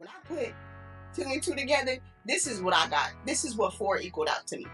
When I put two and two together, this is what I got. This is what four equaled out to me.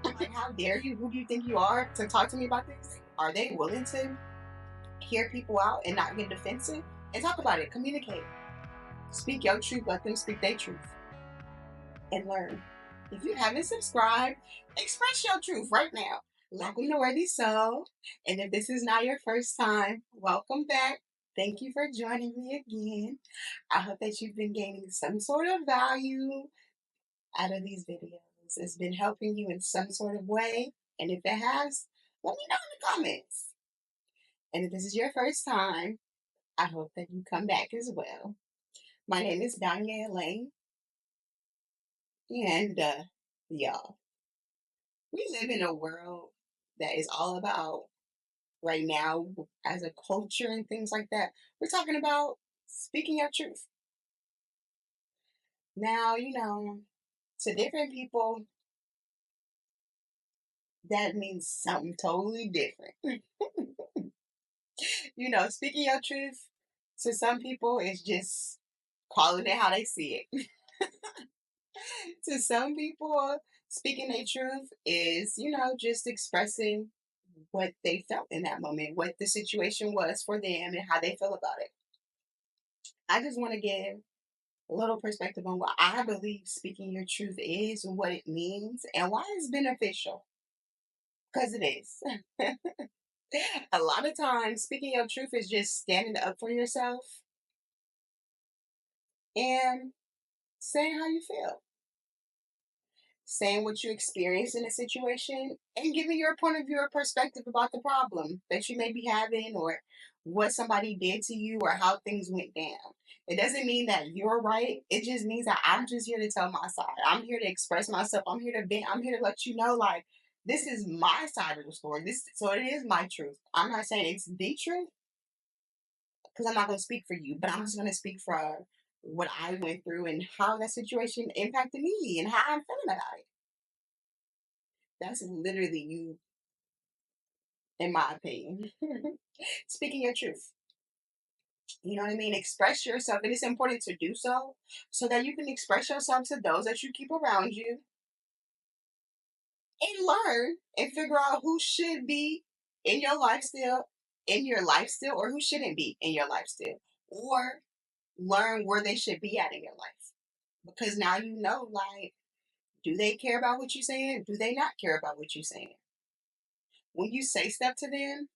Like, how dare you? Who do you think you are to talk to me about this? Are they willing to hear people out and not get defensive and talk about it? Communicate. Speak your truth. Let them speak their truth and learn. If you haven't subscribed, express your truth right now. Welcome to Worthy Soul. And if this is not your first time, welcome back. Thank you for joining me again. I hope that you've been gaining some sort of value out of these videos. It's been helping you in some sort of way. And if it has, let me know in the comments. And if this is your first time, I hope that you come back as well. My name is Danya Lane. And y'all, we live in a world that is all about right now as a culture and things like that. We're talking about speaking your truth. Now, to different people, that means something totally different. Speaking your truth to some people is just calling it how they see it. To some people, speaking their truth is, just expressing what they felt in that moment, what the situation was for them, and how they feel about it. I just want to give a little perspective on what I believe speaking your truth is, what it means, and why it's beneficial. Because it is. A lot of times, speaking your truth is just standing up for yourself and saying how you feel, saying what you experienced in a situation, and giving your point of view or perspective about the problem that you may be having, or what somebody did to you, or how things went down. It doesn't mean that you're right. It just means that I'm just here to tell my side. I'm here to express myself. I'm here to vent. I'm here to let you know, like, this is my side of the story. So it is my truth. I'm not saying it's the truth, because I'm not going to speak for you, but I'm just going to speak for what I went through and how that situation impacted me and how I'm feeling about it. That's literally you, in my opinion. Speaking your truth. You know what I mean? Express yourself. And it's important to do so that you can express yourself to those that you keep around you and learn and figure out who should be in your life still, or who shouldn't be in your life still, or learn where they should be at in your life. Because now you know, like, do they care about what you're saying? Do they not care about what you're saying? When you say stuff to them,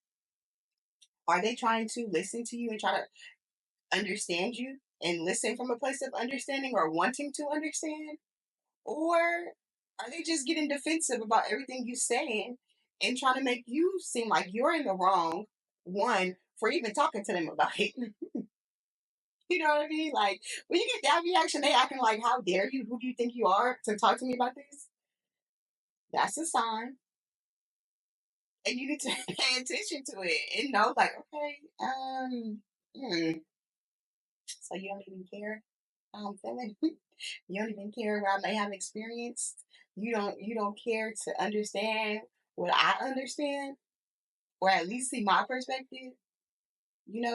are they trying to listen to you and try to understand you and listen from a place of understanding or wanting to understand? Or are they just getting defensive about everything you're saying and trying to make you seem like you're in the wrong one for even talking to them about it? You know what I mean? Like, when you get that reaction, they acting like, how dare you? Who do you think you are to talk to me about this? That's a sign. And you need to pay attention to it and know, like, okay, so you don't even care how I'm feeling. You don't even care what I may have experienced. You don't care to understand what I understand, or at least see my perspective,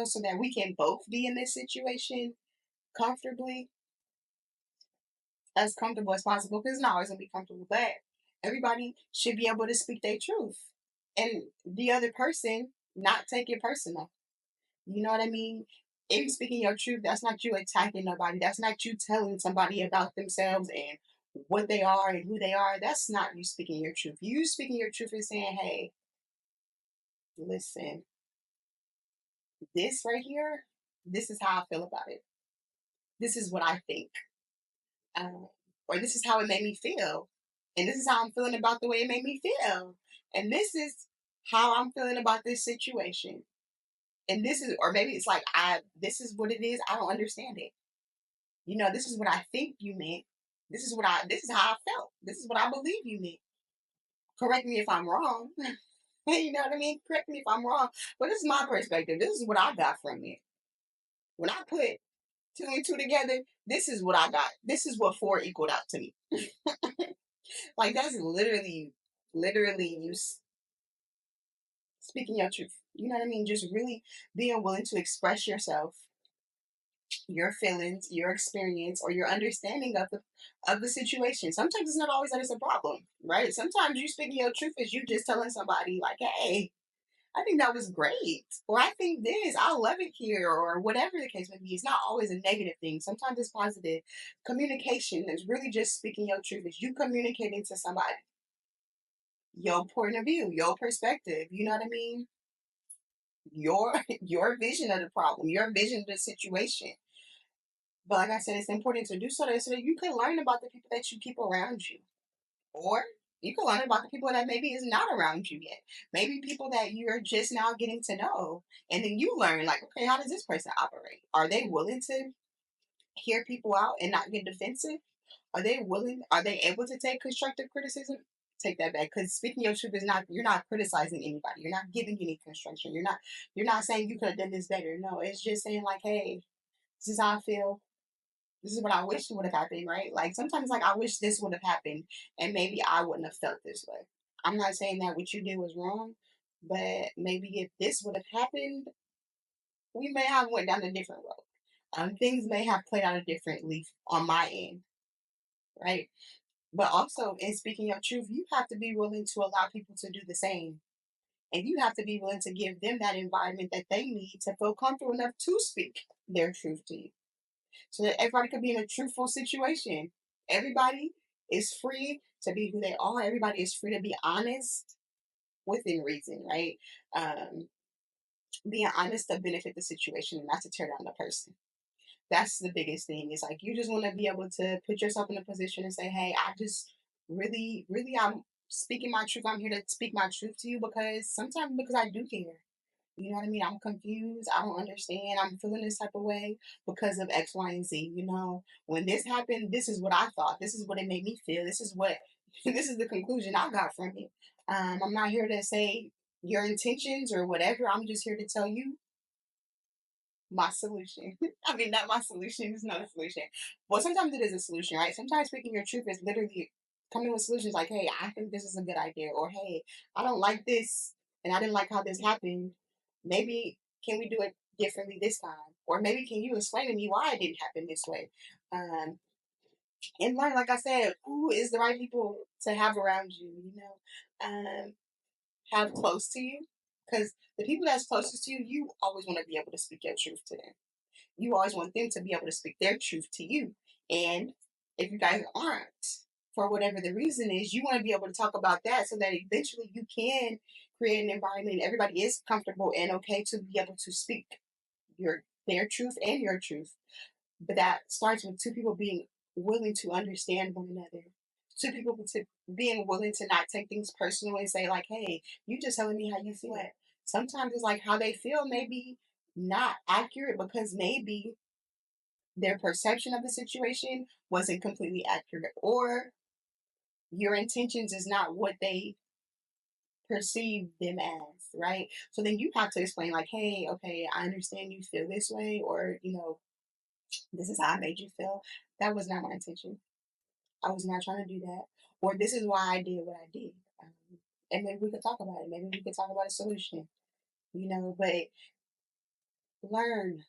so that we can both be in this situation comfortably, as comfortable as possible, because it's not always gonna be comfortable, but everybody should be able to speak their truth. And the other person not take it personal. You know what I mean? If you're speaking your truth, that's not you attacking nobody. That's not you telling somebody about themselves and what they are and who they are. That's not you speaking your truth. You speaking your truth is saying, hey, listen, this right here, this is how I feel about it. This is what I think. Um, or this is how it made me feel. And this is how I'm feeling about the way it made me feel. And this is how I'm feeling about this situation. And this is, or maybe it's like, this is what it is. I don't understand it. This is what I think you meant. This is how I felt. This is what I believe you meant. Correct me if I'm wrong. You know what I mean? Correct me if I'm wrong. But this is my perspective. This is what I got from it. When I put two and two together, this is what I got. This is what four equaled out to me. Like, that's literally you speaking your truth. You know what I mean? Just really being willing to express yourself your feelings, your experience, or your understanding of the situation. Sometimes it's not always that it's a problem, right? Sometimes you speaking your truth is you just telling somebody like, "Hey, I think that was great," or "I think this, I love it here," or whatever the case may be. It's not always a negative thing. Sometimes it's positive. Communication is really just speaking your truth. Is you communicating to somebody your point of view, your perspective. You know what I mean? Your your vision of the problem, your vision of the situation. But like I said, it's important to do so that you can learn about the people that you keep around you. Or you can learn about the people that maybe is not around you yet. Maybe people that you're just now getting to know. And then you learn, like, okay, how does this person operate? Are they willing to hear people out and not get defensive? Are they able to take constructive criticism? Take that back. Because speaking your truth is not, you're not criticizing anybody. You're not giving any construction. You're not saying you could have done this better. No, it's just saying like, hey, this is how I feel, this is what I wish would have happened, right? Like sometimes like I wish this would have happened and maybe I wouldn't have felt this way. I'm not saying that what you did was wrong, but maybe if this would have happened, we may have went down a different road. Things may have played out differently on my end, right? But also in speaking your truth, you have to be willing to allow people to do the same. And you have to be willing to give them that environment that they need to feel comfortable enough to speak their truth to you, so that everybody could be in a truthful situation. Everybody is free to be who they are. Everybody is free to be honest within reason, right? Um, Being honest to benefit the situation and not to tear down the person. That's the biggest thing. It's like you just want to be able to put yourself in a position and say, hey, I just really, I'm speaking my truth. I'm here to speak my truth to you because sometimes because I do care. You know what I mean? I'm confused. I don't understand. I'm feeling this type of way because of X, Y, and Z. You know, when this happened, this is what I thought. This is what it made me feel. This is what, this is the conclusion I got from it. I'm not here to say your intentions or whatever. I'm just here to tell you my solution. I mean, not my solution. It's not a solution. Well, sometimes it is a solution, right? Sometimes speaking your truth is literally coming with solutions like, hey, I think this is a good idea. Or, hey, I don't like this and I didn't like how this happened. Maybe can we do it differently this time? Or maybe can you explain to me why it didn't happen this way? Um, and learn, like I said, who is the right people to have around you, you know, have close to you. Because the people that's closest to you, you always want to be able to speak your truth to them. You always want them to be able to speak their truth to you. And if you guys aren't, for whatever the reason is, you want to be able to talk about that so that eventually you can create an environment everybody is comfortable and okay to be able to speak their truth and your truth. But that starts with two people being willing to understand one another. Two people to being willing to not take things personal and say like, "Hey, you just telling me how you feel." Sometimes it's like how they feel maybe not accurate because maybe their perception of the situation wasn't completely accurate, or your intentions is not what they perceive them as, right? So then you have to explain like, "Hey, okay, I understand you feel this way," or you know, this is how I made you feel. That was not my intention. I was not trying to do that. Or this is why I did what I did. And maybe we could talk about it. Maybe we could talk about a solution, you know, but learn,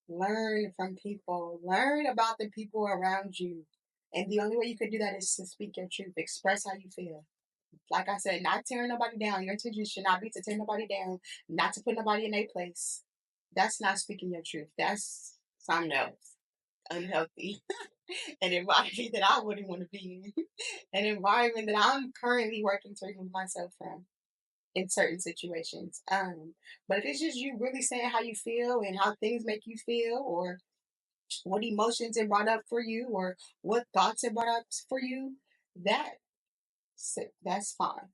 learn from people, learn about the people around you. And the only way you could do that is to speak your truth, express how you feel. Like I said, not tearing nobody down. Your intention should not be to tear nobody down, not to put nobody in their place. That's not speaking your truth. That's something else. Unhealthy. An environment that I wouldn't want to be in, an environment that I'm currently working to remove myself from in certain situations. But if it's just you really saying how you feel and how things make you feel, or what emotions it brought up for you, or what thoughts it brought up for you, that that's fine.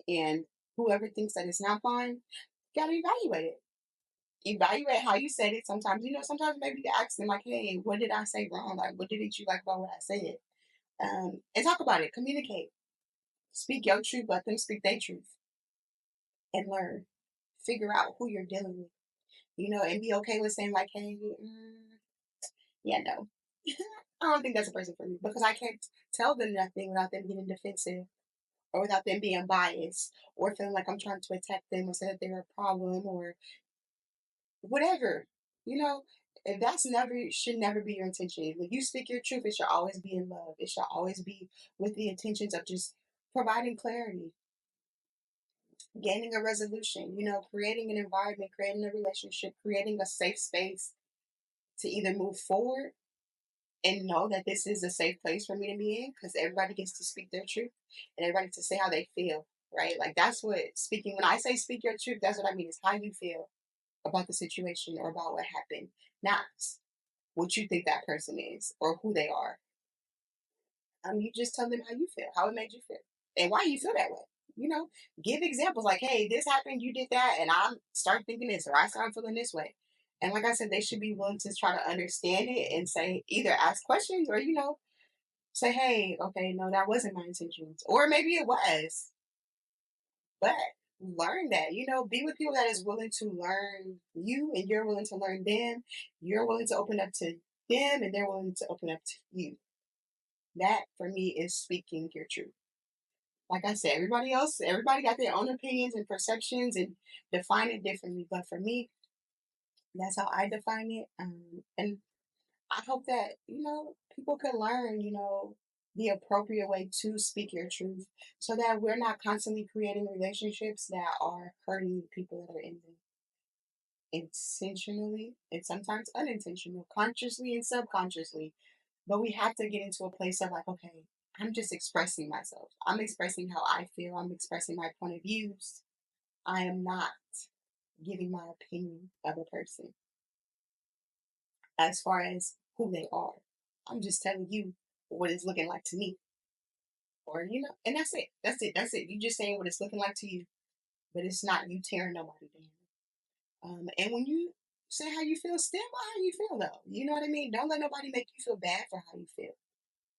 And whoever thinks that it's not fine, you gotta evaluate it. Evaluate how you said it. Sometimes, you know, sometimes maybe to ask them like, hey, what did I say wrong? Like, what didn't you like about what I said? And talk about it. Communicate. Speak your truth. Let them speak their truth, and learn. Figure out who you're dealing with. You know, and be okay with saying like, "Hey, yeah, no, I don't think that's a person for me," because I can't tell them nothing without them getting defensive or without them being biased or feeling like I'm trying to attack them or say that they're a problem or whatever. You know, if that's never should never be your intention. When you speak your truth, it should always be in love. It should always be with the intentions of just providing clarity, gaining a resolution, creating an environment, creating a relationship, creating a safe space to either move forward and know that this is a safe place for me to be in because everybody gets to speak their truth and everybody gets to say how they feel, right? Like that's what speaking, when I say speak your truth, that's what I mean is how you feel about the situation or about what happened, not what you think that person is or who they are. You just tell them how you feel, how it made you feel, and why you feel that way. You know, give examples like, "Hey, this happened, you did that, and I start thinking this, or I start feeling this way." And like I said, they should be willing to try to understand it and say either ask questions or say, "Hey, okay, no, that wasn't my intentions," or maybe it was, but learn that. Be with people that is willing to learn you, and you're willing to learn them. You're willing to open up to them, and they're willing to open up to you. That for me is speaking your truth. Like I said, everybody got their own opinions and perceptions and define it differently. But for me, that's how I define it. And I hope that, people can learn, the appropriate way to speak your truth so that we're not constantly creating relationships that are hurting people that are in them intentionally and sometimes unintentional, consciously and subconsciously. But we have to get into a place of like, okay, I'm just expressing myself. I'm expressing how I feel. I'm expressing my point of views. I am not giving my opinion of a person as far as who they are. I'm just telling you what it's looking like to me. Or, and that's it. That's it. That's it. You just saying what it's looking like to you. But it's not you tearing nobody down. And when you say how you feel, stand by how you feel though. You know what I mean? Don't let nobody make you feel bad for how you feel.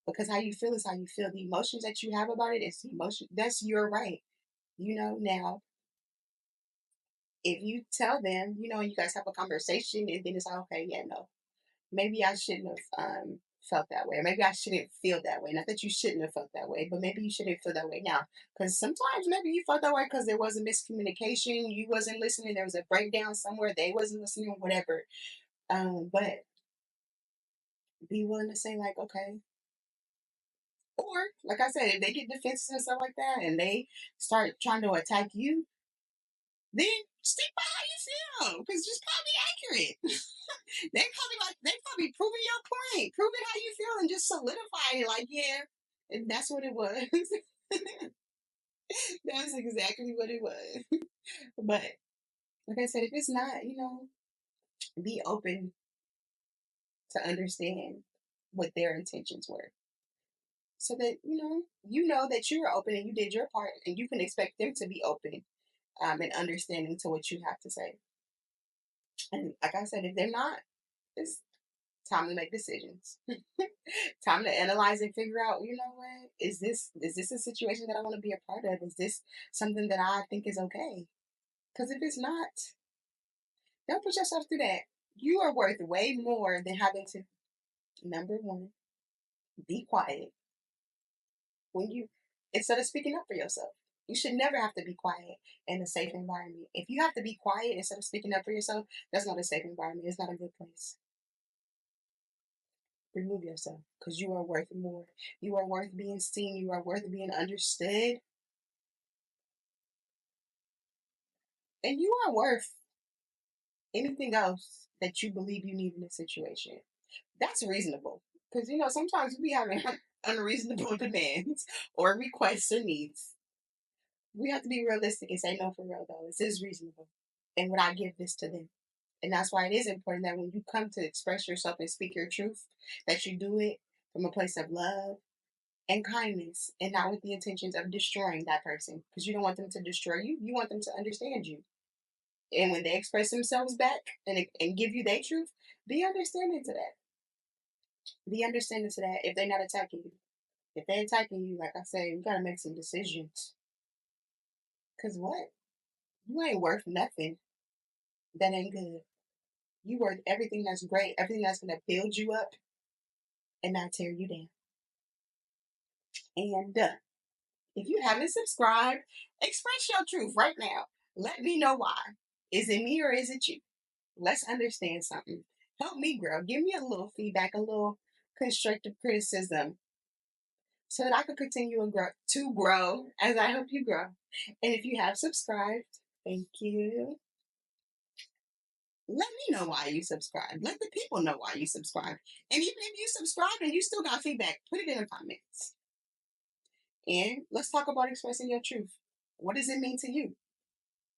Because how you feel is how you feel. The emotions that you have about it is the emotion. That's your right. Now, if you tell them, you guys have a conversation and then it's like, okay, yeah, no, maybe I shouldn't have felt that way. Or maybe I shouldn't feel that way. Not that you shouldn't have felt that way, but maybe you shouldn't feel that way now. Because sometimes maybe you felt that way because there was a miscommunication. You wasn't listening. There was a breakdown somewhere. They wasn't listening, whatever. But be willing to say like, okay, or, like I said, if they get defensive and stuff like that and they start trying to attack you, then stick by how you feel. Because just probably accurate. they probably proving your point, proving how you feel and just solidify it like, yeah, and that's what it was. That's exactly what it was. But like I said, if it's not, be open to understand what their intentions were. So that, you know that you're open and you did your part and you can expect them to be open and understanding to what you have to say. And like I said, if they're not, it's time to make decisions. Time to analyze and figure out, what? Is this a situation that I want to be a part of? Is this something that I think is okay? Because if it's not, don't put yourself through that. You are worth way more than having to, number one, be quiet when you instead of speaking up for yourself. You should never have to be quiet in a safe environment. If you have to be quiet instead of speaking up for yourself, that's not a safe environment. It's not a good place. Remove yourself because you are worth more. You are worth being seen. You are worth being understood. And you are worth anything else that you believe you need in a situation. That's reasonable. Because, sometimes we be having unreasonable demands or requests or needs. We have to be realistic and say, no, for real, though. This is reasonable. And would I give this to them? And that's why it is important that when you come to express yourself and speak your truth, that you do it from a place of love and kindness and not with the intentions of destroying that person because you don't want them to destroy you. You want them to understand you. And when they express themselves back and give you their truth, be understanding to that. Be understanding to that if they're not attacking you. If they're attacking you, like I say, you got to make some decisions. Because what? You ain't worth nothing that ain't good. You worth everything that's great, everything that's going to build you up and not tear you down. And if you haven't subscribed, express your truth right now. Let me know why. Is it me or is it you? Let's understand something. Help me grow. Give me a little feedback, a little constructive criticism so that I can continue to grow as I help you grow. And if you have subscribed, thank you. Let me know why you subscribe. Let the people know why you subscribe. And even if you subscribe and you still got feedback, put it in the comments. And let's talk about expressing your truth. What does it mean to you?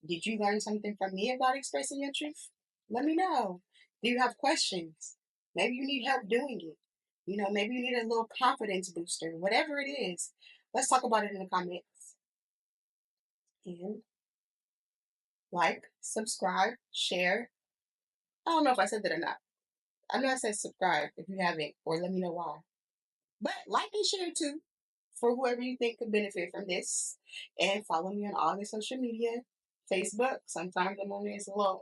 Did you learn something from me about expressing your truth? Let me know. Do you have questions? Maybe you need help doing it. Maybe you need a little confidence booster, whatever it is. Let's talk about it in the comments. And like, subscribe, share. I don't know if I said that or not. I know I said subscribe if you haven't, or let me know why. But like and share too for whoever you think could benefit from this. And follow me on all the social media. Facebook, sometimes I'm on there, it's a little,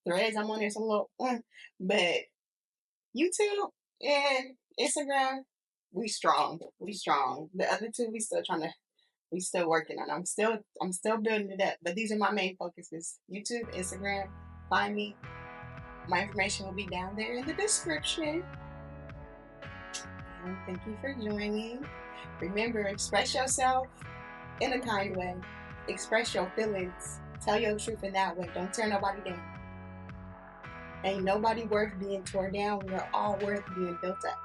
Threads, I'm on there, it's a little, but YouTube and Instagram, we strong. We strong. The other two, we still working on. I'm still building it up. But these are my main focuses: YouTube, Instagram. Find me. My information will be down there in the description. And thank you for joining. Remember, express yourself in a kind way. Express your feelings. Tell your truth in that way. Don't tear nobody down. Ain't nobody worth being torn down. We're all worth being built up.